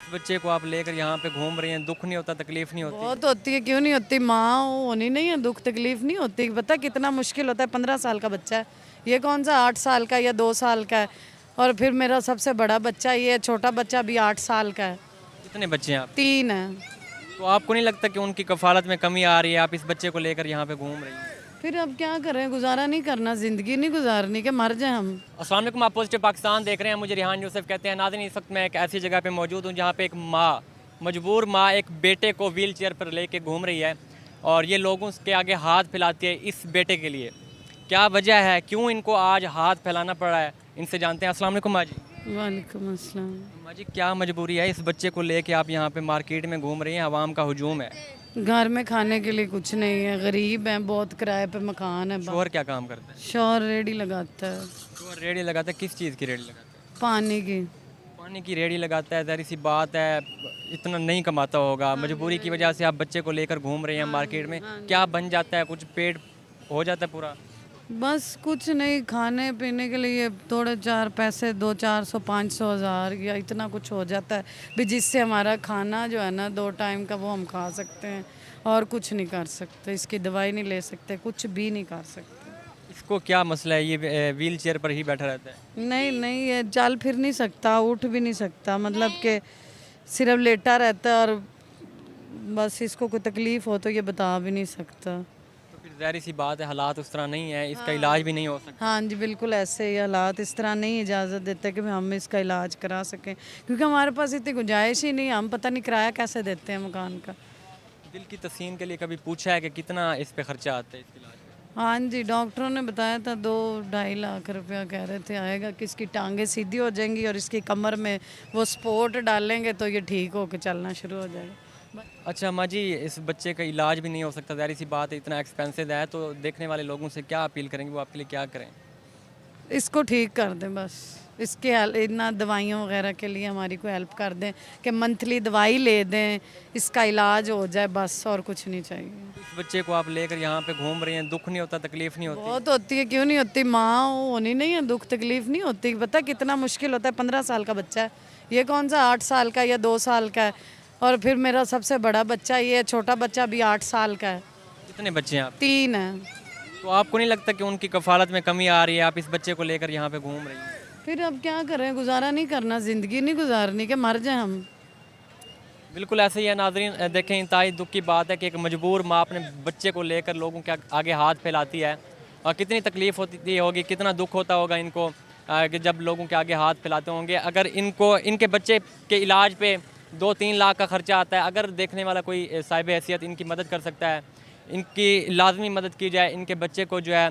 बच्चे को आप लेकर यहाँ पे घूम रही हैं, दुख नहीं होता, तकलीफ नहीं होती? बहुत होती है, क्यों नहीं होती। माँ होनी नहीं है, दुख तकलीफ नहीं होती। पता कितना मुश्किल होता है। 15 साल का बच्चा है, ये कौन सा 8 साल का या 2 साल का है। और फिर मेरा सबसे बड़ा बच्चा, ये छोटा बच्चा भी 8 साल का है। कितने बच्चे हैं आप? 3 है। तो आपको नहीं लगता कि उनकी कफालत में कमी आ रही है, आप इस बच्चे को लेकर यहाँ पे घूम रही हैं? फिर अब क्या करें, गुजारा नहीं करना, ज़िंदगी नहीं गुजारनी कि मर जाए हम। अस्सलाम वालेकुम, आप पॉजिटिव पाकिस्तान देख रहे हैं। मुझे रिहान यूसुफ कहते हैं। नाज़रीन, इस वक्त मैं एक ऐसी जगह पे मौजूद हूँ जहाँ पे एक माँ, मजबूर माँ, एक बेटे को व्हील चेयर पर लेके घूम रही है और ये लोगों के आगे हाथ फैलाती है इस बेटे के लिए। क्या वजह है, क्यों इनको आज हाथ फैलाना पड़ा है, इनसे जानते हैं। अस्सलाम वालेकुम माँ जी। वालेकुम अस्सलाम। माँ जी, क्या मजबूरी है, इस बच्चे को लेके आप यहाँ पे मार्केट में घूम रही हैं, आवाम का हुजूम है? घर में खाने के लिए कुछ नहीं है, गरीब हैं, बहुत किराए पे मकान है। शोहर क्या काम करता है? शोर रेडी लगाता है। शोहर रेडी लगाता है? किस चीज़ की रेडी लगाता है? पानी की। पानी की रेडी लगाता है। ज़ाहिर सी बात है, इतना नहीं कमाता होगा, मजबूरी की वजह से आप बच्चे को लेकर घूम रहे हैं मार्केट में। क्या बन जाता है, कुछ पेट हो जाता है पूरा? बस कुछ नहीं, खाने पीने के लिए थोड़े 4 पैसे, 200-400 500 हज़ार या इतना कुछ हो जाता है भी, जिससे हमारा खाना जो है ना 2 टाइम का वो हम खा सकते हैं और कुछ नहीं कर सकते। इसकी दवाई नहीं ले सकते, कुछ भी नहीं कर सकते। इसको क्या मसला है, ये व्हील चेयर पर ही बैठा रहता है? नहीं नहीं, ये चल फिर नहीं सकता, उठ भी नहीं सकता, मतलब कि सिर्फ लेटा रहता है। और बस इसको कोई तकलीफ़ हो तो ये बता भी नहीं सकता। तो फिर ज़ाहिर सी बात है, हालात उस तरह नहीं है, इसका इलाज भी नहीं हो सकता। हाँ जी, बिल्कुल ऐसे ही हालात इस तरह नहीं इजाज़त देते कि हम इसका इलाज करा सकें, क्योंकि हमारे पास इतनी गुंजाइश ही नहीं। हम पता नहीं किराया कैसे देते हैं मकान का। दिल की तस्कीन के लिए कभी पूछा है कि कितना इस पे खर्चा आता है, इसके इलाज पे? हाँ जी, डॉक्टरों ने बताया था 2-2.5 लाख रुपया कह रहे थे आएगा, कि इसकी टांगें सीधी हो जाएंगी और इसकी कमर में वो सपोर्ट डालेंगे तो ये ठीक होकर चलना शुरू हो जाएगा। अच्छा माँ जी, इस बच्चे का इलाज भी नहीं हो सकता, ज़ाहिर सी बात है, इतना एक्सपेंसिव है, तो देखने वाले लोगों से क्या अपील करेंगे, वो आपके लिए क्या करें? इसको ठीक कर दें बस। इसके इतना दवाइयों वगैरह के लिए हमारी कोई हेल्प कर दें कि मंथली दवाई ले दें, इसका इलाज हो जाए बस, और कुछ नहीं चाहिए। इस बच्चे को आप लेकर यहाँ पे घूम रही हैं, दुख नहीं होता, तकलीफ नहीं होती? बहुत होती है, क्यों नहीं होती। माँ होनी नहीं है, दुख तकलीफ नहीं होती। पता कितना मुश्किल होता है। 15 साल का बच्चा है, ये कौन सा 8 साल का या 2 साल का है। और फिर मेरा सबसे बड़ा बच्चा, ये छोटा बच्चा भी 8 साल का है। कितने बच्चे हैं आप? 3 है। तो आपको नहीं लगता कि उनकी कफालत में कमी आ रही है, आप इस बच्चे को लेकर यहाँ पे घूम रही हैं? फिर अब क्या करें, गुजारा नहीं करना, ज़िंदगी नहीं गुजारनी कि मर जाए हम। बिल्कुल ऐसे ही है नाज़रीन। देखें, इंतहाई दुख की बात है कि एक मजबूर माँ अपने बच्चे को लेकर लोगों के आगे हाथ फैलाती है, और कितनी तकलीफ़ होती होगी, कितना दुख होता होगा इनको कि जब लोगों के आगे हाथ फैलाते होंगे। अगर इनको, इनके बच्चे के इलाज पे 2-3 लाख का ख़र्चा आता है, अगर देखने वाला कोई साहिब हैसियत इनकी मदद कर सकता है, इनकी लाजमी मदद की जाए, इनके बच्चे को जो है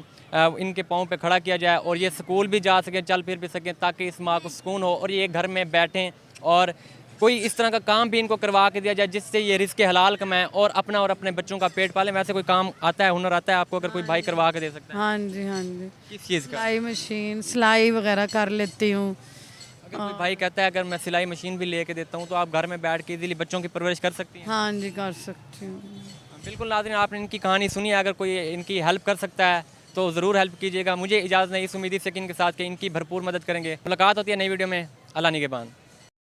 इनके पाँव पे खड़ा किया जाए और ये स्कूल भी जा सकें, चल फिर भी सकें, ताकि इस माँ को सुकून हो और ये घर में बैठें, और कोई इस तरह का काम भी इनको करवा के दिया जाए जिससे ये रिज़्क़ हलाल कमाएं और अपना और अपने बच्चों का पेट पालें। वैसे कोई काम आता है, हुनर आता है आपको, अगर कोई भाई करवा के दे सकता है? हाँ जी, हाँ जी। किस चीज़ का? सिलाई मशीन, सिलाई वगैरह कर लेती हूँ। अगर कोई भाई कहता है अगर मैं सिलाई मशीन भी लेके देता हूँ तो आप घर में बैठ के इजीली बच्चों की परवरिश कर सकती हैं? हाँ जी, कर सकती हूँ। बिल्कुल नाज़रीन, आपने इनकी कहानी सुनी है, अगर कोई इनकी हेल्प कर सकता है तो ज़रूर हेल्प कीजिएगा। मुझे इजाज़त नहीं, इस उम्मीद से कि इनके साथ कि इनकी भरपूर मदद करेंगे। मुलाकात होती है नई वीडियो में। अल्लाह निगहबान।